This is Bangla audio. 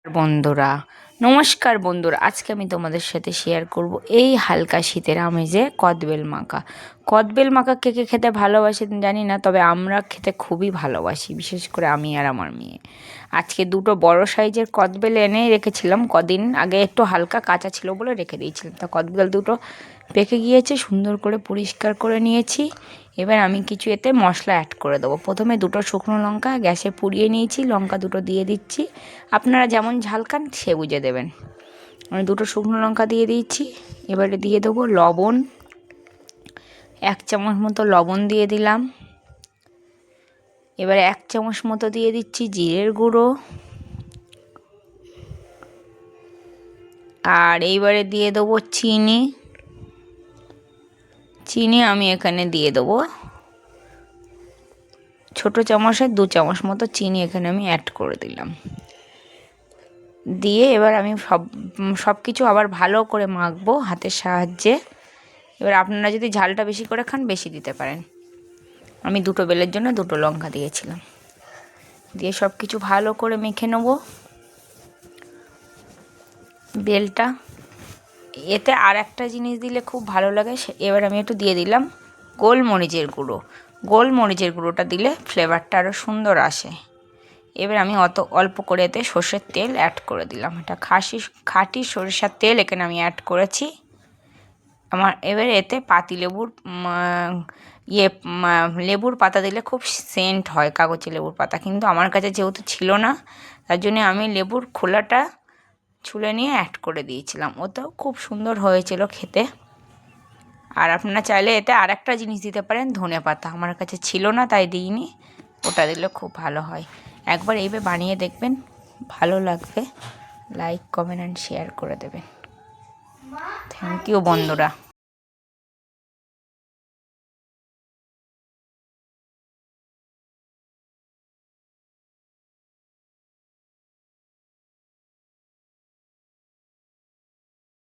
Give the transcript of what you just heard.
বন্ধুরা নমস্কার বন্ধুরা, আজকে আমি তোমাদের সাথে শেয়ার করব এই হালকা শীতের আমেজে কদবেল মাখা। কদবেল মাখা কে কে খেতে ভালোবাসে জানি না, তবে আমরা খেতে খুবই ভালোবাসি, বিশেষ করে আমি আর আমার মেয়ে। আজকে দুটো বড় সাইজের কদবেল এনে রেখেছিলাম, কদিন আগে একটু হালকা কাঁচা ছিল বলে রেখে দিয়েছিলাম। তা কদবেল দুটো পেকে গিয়েছে, সুন্দর করে পরিষ্কার করে নিয়েছি। এবার আমি কিছু এতে মশলা অ্যাড করে দেবো। প্রথমে দুটো শুকনো লঙ্কা গ্যাসে পুড়িয়ে নিয়েছি, লঙ্কা দুটো দিয়ে দিচ্ছি। আপনারা যেমন ঝাল খান সে বুঝে দেবেন। আমি দুটো শুকনো লঙ্কা দিয়ে দিয়েছি। এবারে দিয়ে দেবো লবণ, 1 চামচ মতো লবণ দিয়ে দিলাম। এবারে 1 চামচ মতো দিয়ে দিচ্ছি জিরের গুঁড়ো, আর এইবারে দিয়ে দেবো চিনি। আমি এখানে দিয়ে দেবো ছোটো চামচের 2 চামচ মতো চিনি এখানে আমি অ্যাড করে দিলাম। দিয়ে এবার আমি সব কিছু আবার ভালো করে মাখবো হাতের সাহায্যে। এবার আপনারা যদি ঝালটা বেশি করে খান বেশি দিতে পারেন। আমি দুটো বেলের জন্য দুটো লঙ্কা দিয়েছিলাম। দিয়ে সব কিছু ভালো করে মেখে নেব বেলটা। এতে আর একটা জিনিস দিলে খুব ভালো লাগে, এবার আমি একটু দিয়ে দিলাম গোলমরিচের গুঁড়ো। গোলমরিচের গুঁড়োটা দিলে ফ্লেভারটা আরও সুন্দর আসে। এবার আমি অল্প করে এতে সর্ষের তেল অ্যাড করে দিলাম। এটা খাঁটি সরিষার তেল এখানে আমি অ্যাড করেছি। এবার এতে পাতিলেবুর লেবুর পাতা দিলে খুব সেন্ট হয়, কাগজি লেবুর পাতা, কিন্তু আমার কাছে যেহেতু ছিল না তার জন্য আমি লেবুর খোলাটা ছুলে নিয়ে অ্যাড করে দিয়েছিলাম। ওটাও খুব সুন্দর হয়েছিল খেতে। আর আপনারা চাইলে এতে আর একটা জিনিস দিতে পারেন, ধনে পাতা। আমার কাছে ছিল না তাই দিইনি, ওটা দিলে খুব ভালো হয়। একবার এইভাবে বানিয়ে দেখবেন, ভালো লাগবে। লাইক, কমেন্ট অ্যান্ড শেয়ার করে দেবেন। থ্যাংক ইউ বন্ধুরা।